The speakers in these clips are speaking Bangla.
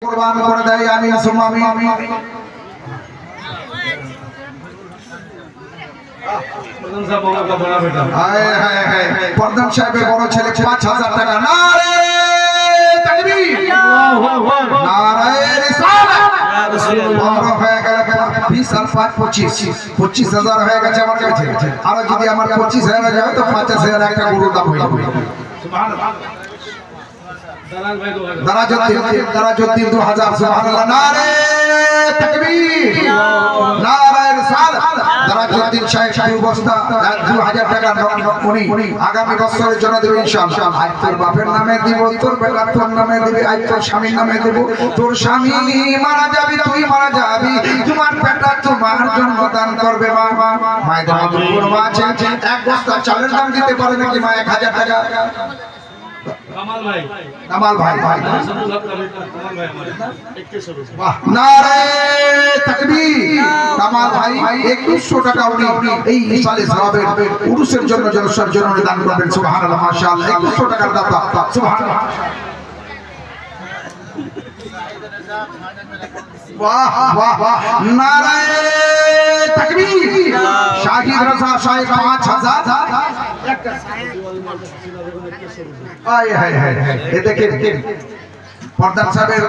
কুরবান করে দেয় আমিন সুম্মা আমিন। প্রধান সাহেবের বড় ছেলে ৫,০০০ টাকা। নারে তাকবীর, নারে রিসালাত। বড় হয়ে গেল 20 আর 5 25,০০০ হয়ে গেছে আমার কাছে। আর যদি আমার 25 হয়ে যাবে তো ৫০,০০০ একটা গরুর দাম হয়ে যাবে। সুবহানাল্লাহ। দারাজউদ্দিন ২০০০। সুবহানাল্লাহ। নারে তাকবীর, নারে রিসালাত। দারাজউদ্দিন সাহেব বস্তা ২০০০ টাকা উনি আগামী বছরের জন্য দেবে ইনশাআল্লাহ। আজ তোর বাপের নামে দিব, তোর বেটা তোর নামে দিবে, আজ তোর স্বামীর নামে দেব। তোর স্বামী মারা যাবি, তুই মারা যাবি, তোমার বেটা তোমার জন্য দান করবে। মা মায়েদের মা আছে, এক বস্তা চালের দাম দিতে পারে নাকি মা ১০০০ টাকা? কামাল ভাই নারে তাকবীর। কামাল ভাই ২১০০ টাকা উনি এই সালে সওয়াবের পুরুষের জন্য জলসার জন্য দান করবেন। সুবহানাল্লাহ, মাশাআল্লাহ। ২১০০ টাকার দাতা। সুবহানাল্লাহ। বাহ বাহ বাহ। নারে তাকবীর। শাহিদ রাজা সাহেব ৫,০০০। এ দেখেন প্রধান সাহেবের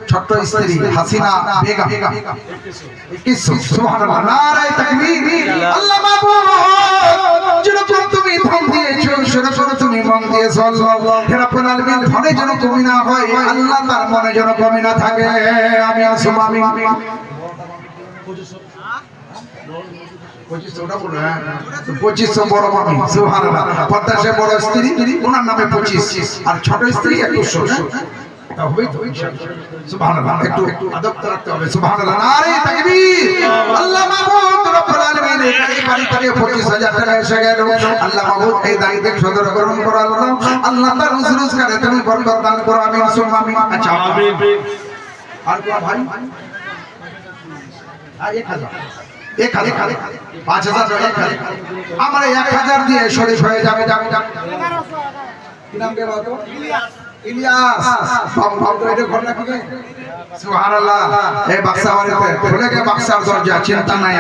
ছোট্ট স্ত্রী হাসিনা বেগম ২১০০। সুবহানাল্লাহ। নারে তাকবীর। আল্লাহ মাবুদ, যেরকম তুমি ধন দিয়েছো সেরকম তুমি মন দিয়েছো। হে রব্বুল আলামিন, ধনে যেন কমি না হয়, আল্লাহ তার মনে যেন কমি না থাকে। আমি আসুম আমি ২৫০০ বড় মামি। সুবহানাল্লাহ। প্রধান সাহেব বড় স্ত্রী, ওনার নামে ২৫, আর ছোট স্ত্রী ২১০০। সুবহানাল্লাহ। একটু আদব রাখতে হবে। সুবহানাল্লাহ। নারে তাকবীর। আল্লাহ মাবুদ রব্বুল আলামিন, এই বাড়ি থেকে ২৫,০০০ টাকা এসে গেল। আল্লাহ মাবুদ এই দায়িত্ব সদর গ্রহণ করো। আল্লাহ তার রোজগারে তুমি বরকত দান করো। আমিন সুম্মা আমিন। আচ্ছা আমিন। আর কোন ভাই? আর ১,০০০ ৫,০০০ আমার ১,০০০ দিয়ে শরীফ হয়ে যাবে। কি নাম দেব? ইলিয়াস। সুবহানাল্লাহ। এই বাক্সা বাড়িতে খুলে গে বাক্সার দরজা, চিন্তা নাই।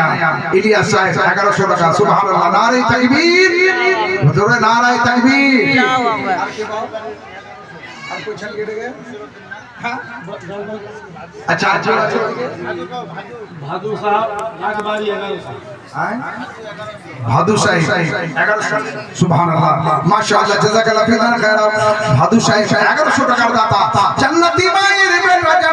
ইলিয়াস সাহেব ১১০০ টাকা। সুবহানাল্লাহ। নারে তাকবীর, জোরে নারে তাকবীর। আর কোই ছেলে কেটে গে? अच्छा भादू साहब आगबारी 1100। भादू साहब 1100। सुभान अल्लाह, माशाअल्लाह, जज़ाकल्लाह खैर। भादू साहब 1100 টাকার দাতা। জান্নাতি মায়ের বেটা।